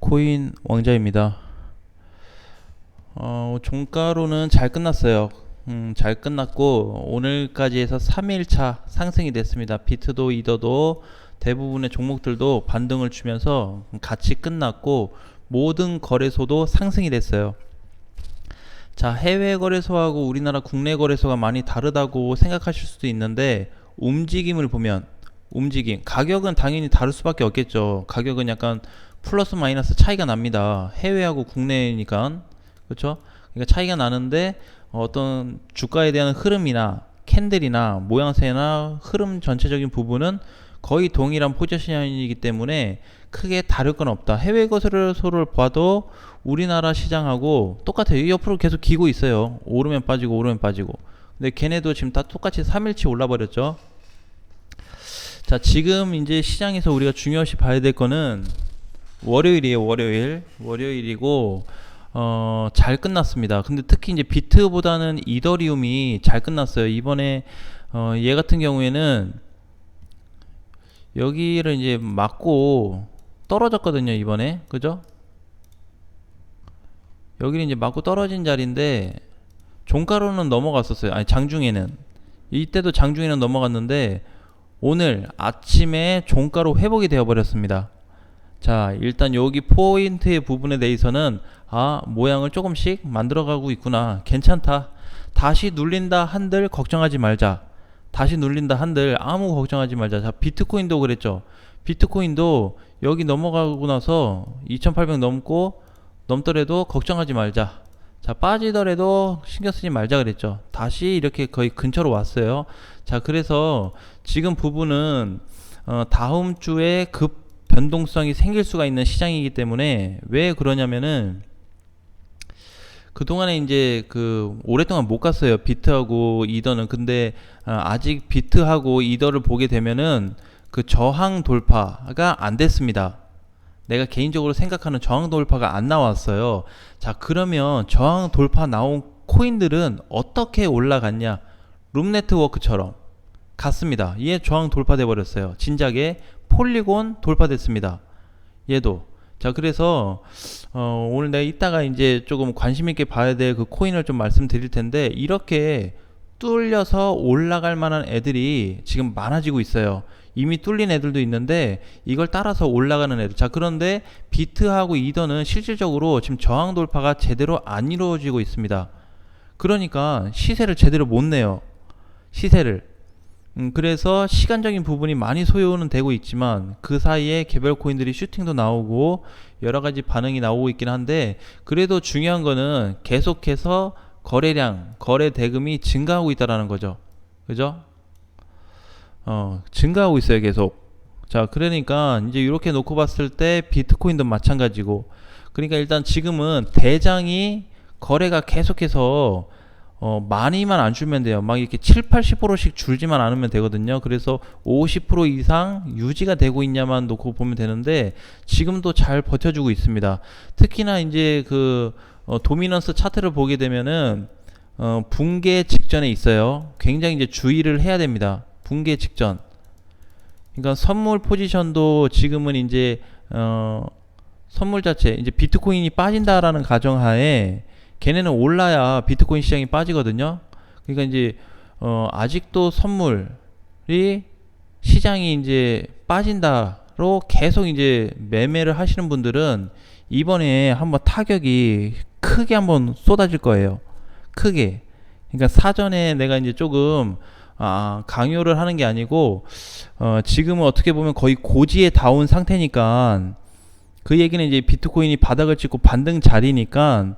비트코인 왕자입니다. 종가로는 잘 끝났어요. 잘 끝났고 오늘까지 해서 3일차 상승이 됐습니다. 비트도 이더도 대부분의 종목들도 반등을 주면서 같이 끝났고 모든 거래소도 상승이 됐어요. 자, 해외 거래소하고 우리나라 국내 거래소가 많이 다르다고 생각하실 수도 있는데 움직임을 보면 가격은 당연히 다를 수밖에 없겠죠. 가격은 약간 플러스 마이너스 차이가 납니다. 해외하고 국내니까. 그렇죠? 그러니까 차이가 나는데 어떤 주가에 대한 흐름이나 캔들이나 모양새나 흐름 전체적인 부분은 거의 동일한 포지션이기 때문에 크게 다를 건 없다. 해외 거래소를 봐도 우리나라 시장하고 똑같아요. 옆으로 계속 기고 있어요. 오르면 빠지고 오르면 빠지고. 근데 걔네도 지금 다 똑같이 3일치 올라버렸죠. 자, 지금 이제 시장에서 우리가 중요시 봐야 될 거는 월요일이에요. 월요일이고 잘 끝났습니다. 근데 특히 이제 비트보다는 이더리움이 잘 끝났어요. 이번에 얘 같은 경우에는 여기를 이제 맞고 떨어졌거든요. 이번에 그죠? 여기는 이제 맞고 떨어진 자리인데 종가로는 넘어갔었어요. 아니, 장중에는 이때도 장중에는 넘어갔는데 오늘 아침에 종가로 회복이 되어 버렸습니다. 자, 일단 여기 포인트의 부분에 대해서는 모양을 조금씩 만들어가고 있구나, 괜찮다, 다시 눌린다 한들 걱정하지 말자, 다시 눌린다 한들 아무 걱정하지 말자. 자, 비트코인도 그랬죠. 비트코인도 여기 넘어가고 나서 2800 넘더라도 걱정하지 말자. 자, 빠지더라도 신경 쓰지 말자 그랬죠. 다시 이렇게 거의 근처로 왔어요. 자, 그래서 지금 부분은 다음 주에 급 변동성이 생길 수가 있는 시장이기 때문에, 왜 그러냐면은 그동안에 이제 오랫동안 못 갔어요. 비트하고 이더는. 근데 아직 비트하고 이더를 보게 되면은 저항 돌파가 안 됐습니다. 내가 개인적으로 생각하는 저항 돌파가 안 나왔어요. 자, 그러면 저항 돌파 나온 코인들은 어떻게 올라갔냐? 룸네트워크처럼 갔습니다. 얘 저항 돌파돼 버렸어요. 진작에 폴리곤 돌파됐습니다. 얘도. 자, 그래서 오늘 내가 이따가 이제 조금 관심 있게 봐야 될 그 코인을 좀 말씀드릴 텐데, 이렇게 뚫려서 올라갈 만한 애들이 지금 많아지고 있어요. 이미 뚫린 애들도 있는데 이걸 따라서 올라가는 애들. 자, 그런데 비트하고 이더는 실질적으로 지금 저항 돌파가 제대로 안 이루어지고 있습니다. 그러니까 시세를 제대로 못 내요. 시세를. 그래서 시간적인 부분이 많이 소요는 되고 있지만 그 사이에 개별 코인들이 슈팅도 나오고 여러가지 반응이 나오고 있긴 한데, 그래도 중요한 거는 계속해서 거래량, 거래 대금이 증가하고 있다라는 거죠. 그죠? 증가하고 있어요, 계속. 자, 그러니까 이제 이렇게 놓고 봤을 때 비트코인도 마찬가지고, 그러니까 일단 지금은 대장이 거래가 계속해서 많이만 안 줄면 돼요. 막 이렇게 7, 80%씩 줄지만 않으면 되거든요. 그래서 50% 이상 유지가 되고 있냐만 놓고 보면 되는데 지금도 잘 버텨주고 있습니다. 특히나 이제 도미넌스 차트를 보게 되면은 붕괴 직전에 있어요. 굉장히 이제 주의를 해야 됩니다. 붕괴 직전. 그러니까 선물 포지션도 지금은 이제 선물 자체, 이제 비트코인이 빠진다라는 가정하에 걔네는 올라야 비트코인 시장이 빠지거든요. 그러니까 이제 아직도 선물이 시장이 이제 빠진다로 계속 이제 매매를 하시는 분들은 이번에 한번 타격이 크게 한번 쏟아질 거예요. 크게. 그러니까 사전에 내가 이제 조금 강요를 하는 게 아니고 지금은 어떻게 보면 거의 고지에 닿은 상태니까, 그 얘기는 이제 비트코인이 바닥을 찍고 반등 자리니까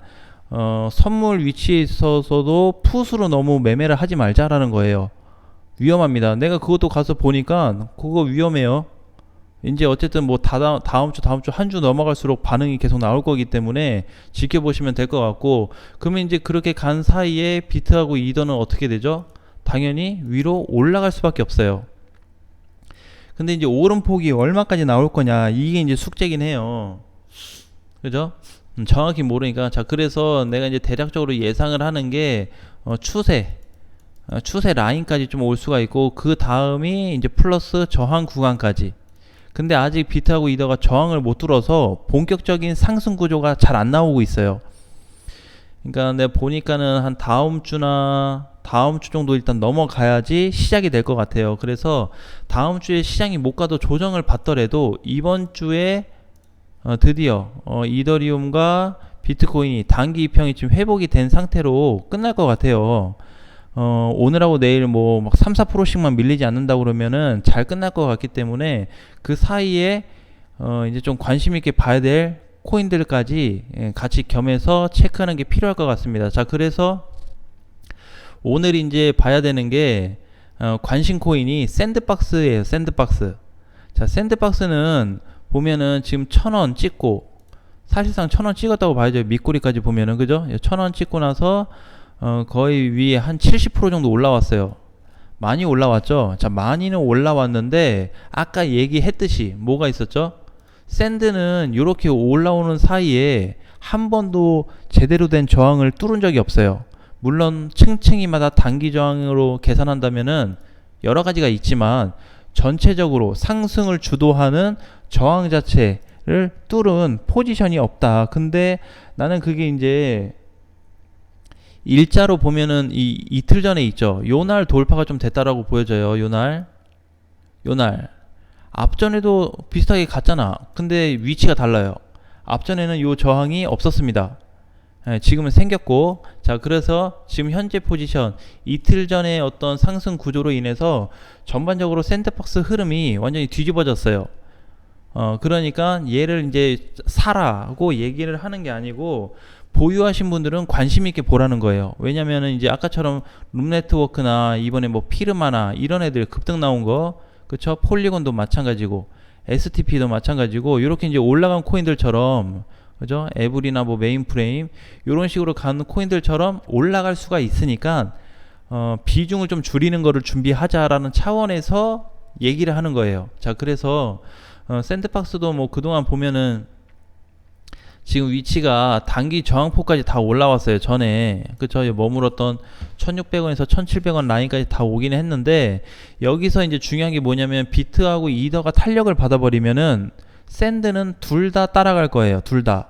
선물 위치에 있어서도 풋으로 너무 매매를 하지 말자라는 거예요. 위험합니다. 내가 그것도 가서 보니까 그거 위험해요. 이제 어쨌든 뭐 다음 주 한 주 넘어갈수록 반응이 계속 나올 거기 때문에 지켜보시면 될 것 같고, 그러면 이제 그렇게 간 사이에 비트하고 이더는 어떻게 되죠? 당연히 위로 올라갈 수밖에 없어요. 근데 이제 오름폭이 얼마까지 나올 거냐, 이게 이제 숙제긴 해요. 그죠? 정확히 모르니까. 자, 그래서 내가 이제 대략적으로 예상을 하는 게 추세 라인까지 좀 올 수가 있고, 그 다음이 이제 플러스 저항 구간까지. 근데 아직 비트하고 이더가 저항을 못 뚫어서 본격적인 상승 구조가 잘 안 나오고 있어요. 그러니까 내가 보니까는 한 다음 주나 다음 주 정도 일단 넘어가야지 시작이 될 것 같아요. 그래서 다음 주에 시장이 못 가도 조정을 받더라도 이번 주에 드디어 이더리움과 비트코인이 단기 이평이 지금 회복이 된 상태로 끝날 것 같아요. 오늘하고 내일 뭐 막 3, 4%씩만 밀리지 않는다 그러면은 잘 끝날 것 같기 때문에 그 사이에 이제 좀 관심 있게 봐야 될 코인들까지 같이 겸해서 체크하는 게 필요할 것 같습니다. 자, 그래서 오늘 이제 봐야 되는 게 관심 코인이 샌드박스예요. 샌드박스. 자, 샌드박스는 보면은 지금 1,000원 찍고 사실상 1,000원 찍었다고 봐야죠. 밑꼬리까지 보면은 그죠? 1,000원 찍고 나서 거의 위에 한 70% 정도 올라왔어요. 많이 올라왔죠. 자, 많이는 올라왔는데 아까 얘기했듯이 뭐가 있었죠? 샌드는 이렇게 올라오는 사이에 한 번도 제대로 된 저항을 뚫은 적이 없어요. 물론 층층이마다 단기 저항으로 계산한다면은 여러 가지가 있지만 전체적으로 상승을 주도하는 저항 자체를 뚫은 포지션이 없다. 근데 나는 그게 이제 일자로 보면은 이틀 전에 있죠. 요날 돌파가 좀 됐다라고 보여져요. 요날 앞전에도 비슷하게 갔잖아. 근데 위치가 달라요. 앞전에는 요 저항이 없었습니다. 지금은 생겼고, 자, 그래서 지금 현재 포지션 이틀 전에 어떤 상승 구조로 인해서 전반적으로 샌드박스 흐름이 완전히 뒤집어졌어요. 그러니까 얘를 이제 사라고 얘기를 하는 게 아니고 보유하신 분들은 관심 있게 보라는 거예요. 왜냐면은 이제 아까처럼 룸네트워크나 이번에 뭐 피르마나 이런 애들 급등 나온 거, 그쵸? 폴리곤도 마찬가지고 STP도 마찬가지고 이렇게 이제 올라간 코인들처럼, 그죠? 에브리나 뭐 메인프레임 이런 식으로 가는 코인들처럼 올라갈 수가 있으니까 비중을 좀 줄이는 거를 준비하자라는 차원에서 얘기를 하는 거예요. 자, 그래서 샌드박스도 뭐 그동안 보면은 지금 위치가 단기 저항포까지 다 올라왔어요. 전에 그쵸? 머물었던 1600원에서 1700원 라인까지 다 오긴 했는데 여기서 이제 중요한 게 뭐냐면 비트하고 이더가 탄력을 받아버리면은 샌드는 둘 다 따라갈 거예요. 둘 다.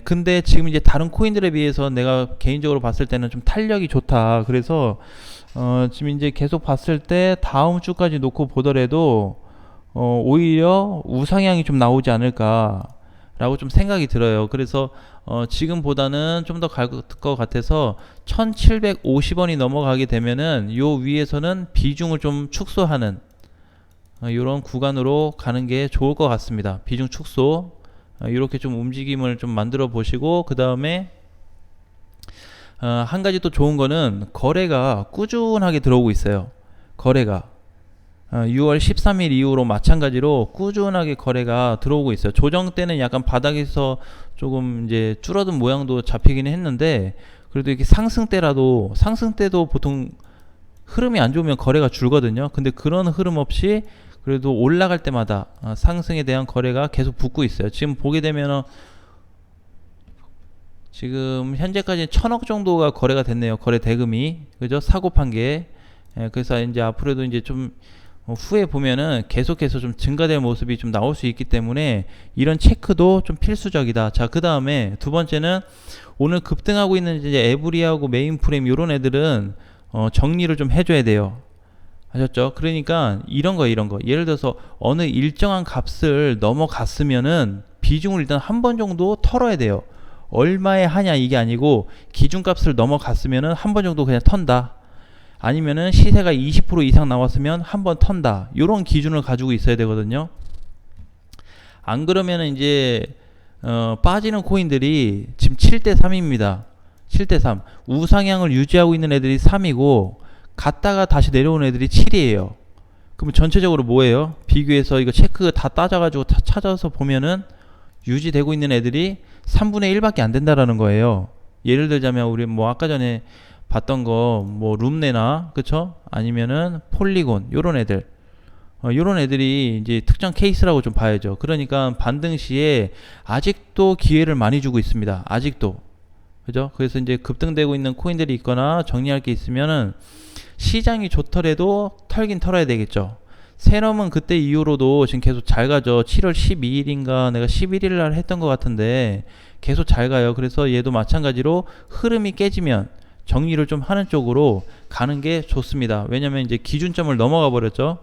근데 지금 이제 다른 코인들에 비해서 내가 개인적으로 봤을 때는 좀 탄력이 좋다. 그래서 지금 이제 계속 봤을 때 다음 주까지 놓고 보더라도 오히려 우상향이 좀 나오지 않을까 라고 좀 생각이 들어요. 그래서 지금보다는 좀 더 갈 것 같아서 1750원이 넘어가게 되면은 요 위에서는 비중을 좀 축소하는 이런 구간으로 가는 게 좋을 것 같습니다. 비중 축소 이렇게 좀 움직임을 좀 만들어 보시고, 그 다음에 한 가지 또 좋은 거는 거래가 꾸준하게 들어오고 있어요. 거래가 6월 13일 이후로 마찬가지로 꾸준하게 거래가 들어오고 있어요. 조정 때는 약간 바닥에서 조금 이제 줄어든 모양도 잡히기는 했는데 그래도 이렇게 상승 때도 보통 흐름이 안 좋으면 거래가 줄거든요. 근데 그런 흐름 없이 그래도 올라갈 때마다 상승에 대한 거래가 계속 붙고 있어요. 지금 보게 되면 지금 현재까지 1,000억 정도가 거래가 됐네요. 거래 대금이, 그죠? 사고 판게. 그래서 이제 앞으로도 이제 좀 후에 보면은 계속해서 좀 증가될 모습이 좀 나올 수 있기 때문에 이런 체크도 좀 필수적이다. 자, 그 다음에 두 번째는 오늘 급등하고 있는 이제 에브리하고 메인프레임 이런 애들은 정리를 좀 해줘야 돼요. 아셨죠? 그러니까 이런 거 예를 들어서 어느 일정한 값을 넘어갔으면은 비중을 일단 한 번 정도 털어야 돼요. 얼마에 하냐 이게 아니고 기준값을 넘어갔으면은 한 번 정도 그냥 턴다. 아니면은 시세가 20% 이상 나왔으면 한 번 턴다. 요런 기준을 가지고 있어야 되거든요. 안 그러면은 이제 빠지는 코인들이 지금 7대3입니다. 7대3. 우상향을 유지하고 있는 애들이 3이고 갔다가 다시 내려오는 애들이 7이에요. 그럼 전체적으로 뭐예요? 비교해서 이거 체크 다 따져가지고 다 찾아서 보면은 유지되고 있는 애들이 3분의 1밖에 안 된다라는 거예요. 예를 들자면 우리 뭐 아까 전에 봤던 거 뭐 룸네나 그쵸? 아니면은 폴리곤 요런 애들 요런 애들이 이제 특정 케이스라고 좀 봐야죠. 그러니까 반등 시에 아직도 기회를 많이 주고 있습니다. 아직도. 그죠? 그래서 이제 급등되고 있는 코인들이 있거나 정리할 게 있으면은 시장이 좋더라도 털긴 털어야 되겠죠. 세럼은 그때 이후로도 지금 계속 잘 가죠. 7월 12일인가 내가 11일 날 했던 것 같은데 계속 잘 가요. 그래서 얘도 마찬가지로 흐름이 깨지면 정리를 좀 하는 쪽으로 가는 게 좋습니다. 왜냐면 이제 기준점을 넘어가 버렸죠.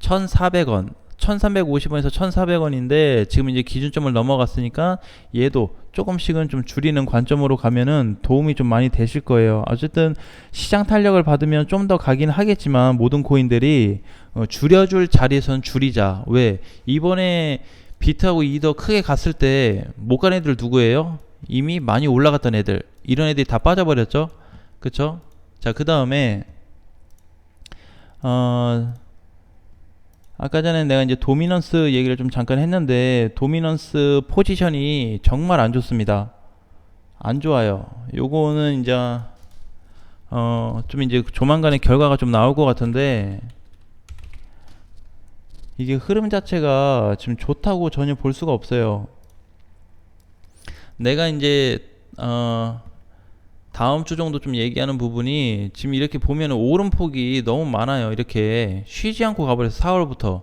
1,400원, 1,350원에서 1,400원인데 지금 이제 기준점을 넘어갔으니까 얘도 조금씩은 좀 줄이는 관점으로 가면은 도움이 좀 많이 되실 거예요. 어쨌든 시장 탄력을 받으면 좀 더 가긴 하겠지만 모든 코인들이 줄여줄 자리에선 줄이자. 왜? 이번에 비트하고 이더 크게 갔을 때 못 간 애들 누구예요? 이미 많이 올라갔던 애들. 이런 애들이 다 빠져버렸죠. 그쵸? 자, 그 다음에 아까 전에 내가 이제 도미넌스 얘기를 좀 잠깐 했는데 도미넌스 포지션이 정말 안 좋습니다. 안 좋아요. 요거는 이제 좀 이제 조만간에 결과가 좀 나올 것 같은데 이게 흐름 자체가 지금 좋다고 전혀 볼 수가 없어요. 내가 이제 다음 주 정도 좀 얘기하는 부분이 지금 이렇게 보면 오름폭이 너무 많아요. 이렇게 쉬지 않고 가버려서 4월부터.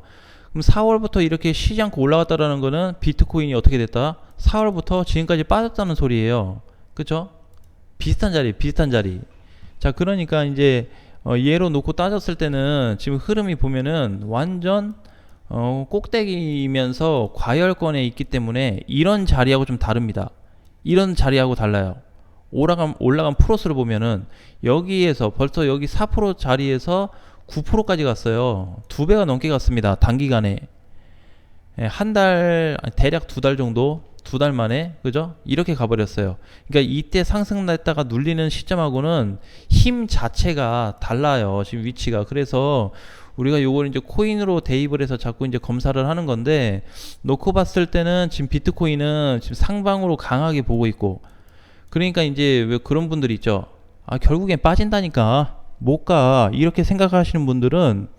그럼 4월부터 이렇게 쉬지 않고 올라갔다라는 거는 비트코인이 어떻게 됐다? 4월부터 지금까지 빠졌다는 소리예요. 그쵸? 비슷한 자리. 자, 그러니까 이제 얘로 놓고 따졌을 때는 지금 흐름이 보면은 완전 꼭대기면서 과열권에 있기 때문에 이런 자리하고 좀 다릅니다. 이런 자리하고 달라요. 올라간 프로스를 보면은 여기에서 벌써 여기 4% 자리에서 9%까지 갔어요. 2배가 넘게 갔습니다. 단기간에. 한 달, 대략 2달 정도? 2달 만에, 그죠? 이렇게 가버렸어요. 그러니까 이때 상승했다가 눌리는 시점하고는 힘 자체가 달라요. 지금 위치가. 그래서 우리가 요걸 이제 코인으로 대입을 해서 자꾸 이제 검사를 하는 건데, 놓고 봤을 때는 지금 비트코인은 지금 상방으로 강하게 보고 있고, 그러니까 이제 왜 그런 분들이 있죠. 결국엔 빠진다니까. 못 가. 이렇게 생각하시는 분들은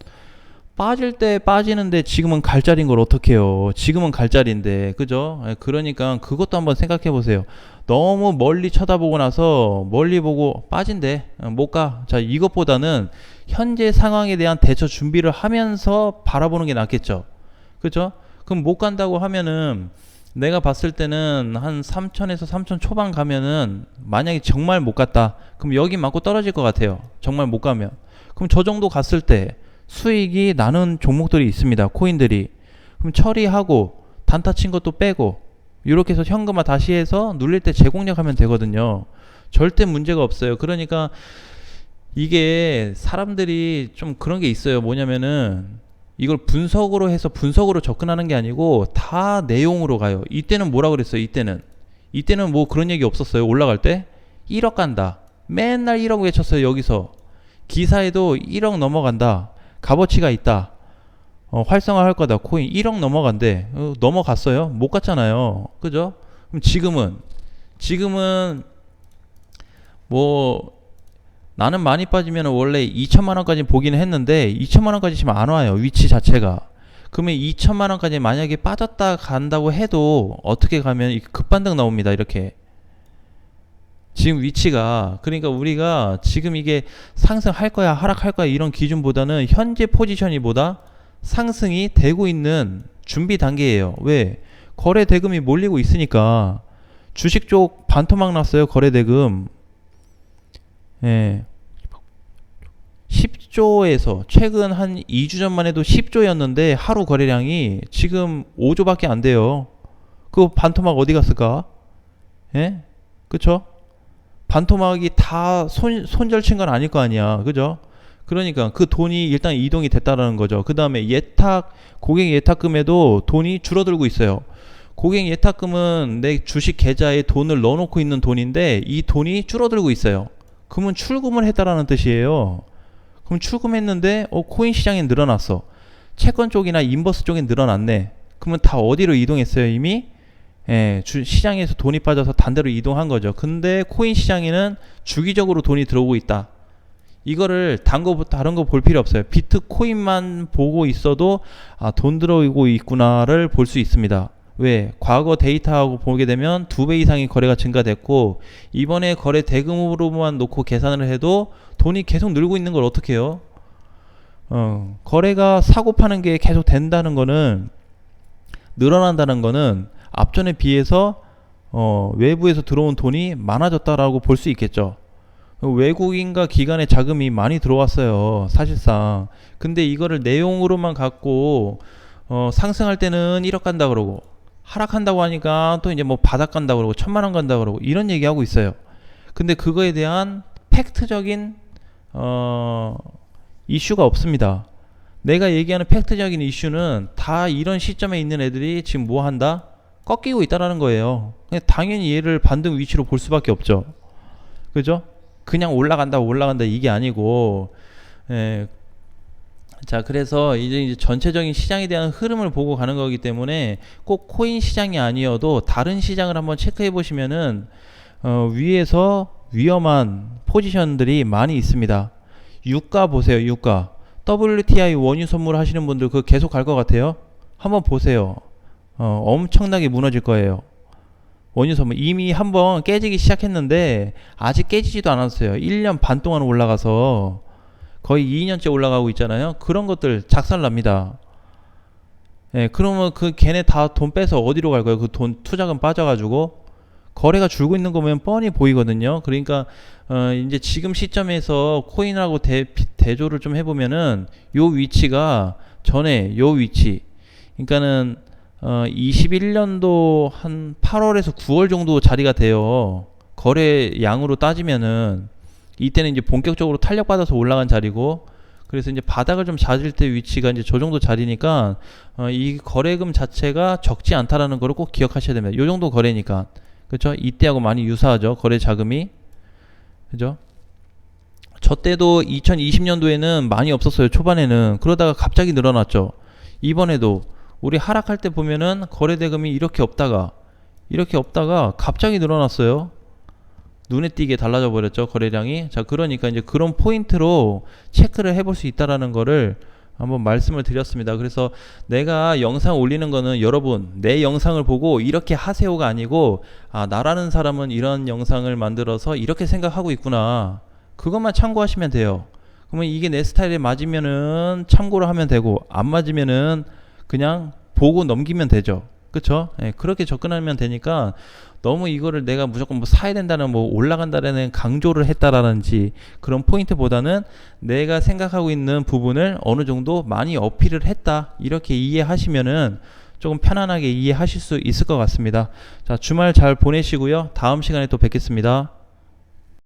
빠질 때 빠지는데 지금은 갈 자리인 걸 어떡해요. 지금은 갈 자리인데. 그죠? 그러니까 그것도 한번 생각해 보세요. 너무 멀리 쳐다보고 나서 멀리 보고 빠진대. 못 가. 자, 이것보다는 현재 상황에 대한 대처 준비를 하면서 바라보는 게 낫겠죠. 그죠? 그럼 못 간다고 하면은 내가 봤을 때는 한 3천에서 3천 초반 가면은 만약에 정말 못 갔다. 그럼 여기 맞고 떨어질 것 같아요. 정말 못 가면. 그럼 저 정도 갔을 때 수익이 나는 종목들이 있습니다. 코인들이. 그럼 처리하고 단타 친 것도 빼고 이렇게 해서 현금화 다시 해서 눌릴 때 재공략하면 되거든요. 절대 문제가 없어요. 그러니까 이게 사람들이 좀 그런 게 있어요. 뭐냐면은 이걸 분석으로 해서 분석으로 접근하는 게 아니고 다 내용으로 가요. 이때는 뭐라 그랬어요? 이때는 뭐 그런 얘기 없었어요. 올라갈 때 1억 간다. 맨날 1억 외쳤어요. 여기서 기사에도 1억 넘어간다. 값어치가 있다. 활성화할 거다. 코인 1억 넘어간대. 넘어갔어요? 못 갔잖아요. 그죠? 그럼 지금은 뭐 나는 많이 빠지면 원래 2천만 원까지 보기는 했는데 2천만 원까지 지금 안 와요. 위치 자체가. 그러면 2천만 원까지 만약에 빠졌다 간다고 해도 어떻게 가면 급반등 나옵니다. 이렇게. 지금 위치가. 그러니까 우리가 지금 이게 상승할 거야 하락할 거야 이런 기준보다는 현재 포지션이 보다 상승이 되고 있는 준비 단계예요. 왜? 거래 대금이 몰리고 있으니까. 주식 쪽 반토막 났어요. 거래 대금. 예. 10조에서 최근 한 2주 전만 해도 10조였는데 하루 거래량이 지금 5조밖에 안 돼요. 그 반토막 어디 갔을까? 예? 그쵸? 반토막이 다 손절친 건 아닐 거 아니야. 그죠? 그러니까 그 돈이 일단 이동이 됐다라는 거죠. 그 다음에 고객 예탁금에도 돈이 줄어들고 있어요. 고객 예탁금은 내 주식 계좌에 돈을 넣어놓고 있는 돈인데 이 돈이 줄어들고 있어요. 그러면 출금을 했다라는 뜻이에요. 그럼 출금했는데 코인 시장에 늘어났어. 채권 쪽이나 인버스 쪽에 늘어났네. 그러면 다 어디로 이동했어요 이미? 시장에서 돈이 빠져서 단대로 이동한 거죠. 근데 코인 시장에는 주기적으로 돈이 들어오고 있다. 이거를 다른 거 볼 필요 없어요. 비트코인만 보고 있어도 돈 들어오고 있구나를 볼 수 있습니다. 왜? 과거 데이터하고 보게 되면 2배 이상의 거래가 증가됐고 이번에 거래 대금으로만 놓고 계산을 해도 돈이 계속 늘고 있는 걸 어떻게 해요? 거래가 사고 파는 게 계속 된다는 거는, 늘어난다는 거는 앞전에 비해서 외부에서 들어온 돈이 많아졌다라고 볼 수 있겠죠. 외국인과 기관의 자금이 많이 들어왔어요, 사실상. 근데 이거를 내용으로만 갖고 상승할 때는 1억 간다 그러고, 하락한다고 하니까 또 이제 뭐 바닥 간다 그러고 1,000만 원 간다 그러고 이런 얘기하고 있어요. 근데 그거에 대한 팩트적인 이슈가 없습니다. 내가 얘기하는 팩트적인 이슈는 다 이런 시점에 있는 애들이 지금 뭐 한다? 꺾이고 있다라는 거예요. 당연히 얘를 반등 위치로 볼 수밖에 없죠. 그죠? 그냥 올라간다 이게 아니고. 예. 자, 그래서 이제 전체적인 시장에 대한 흐름을 보고 가는 거기 때문에 꼭 코인 시장이 아니어도 다른 시장을 한번 체크해 보시면은 위에서 위험한 포지션들이 많이 있습니다. 유가 보세요. 유가 WTI 원유 선물 하시는 분들 그거 계속 갈 것 같아요? 한번 보세요. 엄청나게 무너질 거예요. 원유 선물 이미 한번 깨지기 시작했는데 아직 깨지지도 않았어요. 1년 반 동안 올라가서 거의 2년째 올라가고 있잖아요. 그런 것들 작살납니다. 예, 그러면 그 걔네 다 돈 빼서 어디로 갈 거예요? 그 돈 투자금 빠져가지고 거래가 줄고 있는 거 보면 뻔히 보이거든요. 그러니까 이제 지금 시점에서 코인하고 대조를 좀 해보면은 요 위치가 전에 요 위치, 그러니까는 21년도 한 8월에서 9월 정도 자리가 돼요. 거래 양으로 따지면은 이때는 이제 본격적으로 탄력받아서 올라간 자리고, 그래서 이제 바닥을 좀 찾을 때 위치가 이제 저 정도 자리니까 이 거래금 자체가 적지 않다라는 거를 꼭 기억하셔야 됩니다. 요 정도 거래니까. 그렇죠? 이때하고 많이 유사하죠. 거래 자금이. 그죠? 저 때도 2020년도에는 많이 없었어요. 초반에는. 그러다가 갑자기 늘어났죠. 이번에도 우리 하락할 때 보면은 거래 대금이 이렇게 없다가 갑자기 늘어났어요. 눈에 띄게 달라져 버렸죠, 거래량이. 자, 그러니까 이제 그런 포인트로 체크를 해볼 수 있다라는 거를 한번 말씀을 드렸습니다. 그래서 내가 영상 올리는 거는 여러분 내 영상을 보고 이렇게 하세요가 아니고, 아, 나라는 사람은 이런 영상을 만들어서 이렇게 생각하고 있구나, 그것만 참고하시면 돼요. 그러면 이게 내 스타일에 맞으면은 참고를 하면 되고, 안 맞으면은 그냥 보고 넘기면 되죠. 그쵸? 예, 그렇게 접근하면 되니까 너무 이거를 내가 무조건 뭐 사야 된다는, 뭐 올라간다는 강조를 했다라든지 그런 포인트보다는 내가 생각하고 있는 부분을 어느 정도 많이 어필을 했다, 이렇게 이해하시면은 조금 편안하게 이해하실 수 있을 것 같습니다. 자, 주말 잘 보내시고요. 다음 시간에 또 뵙겠습니다.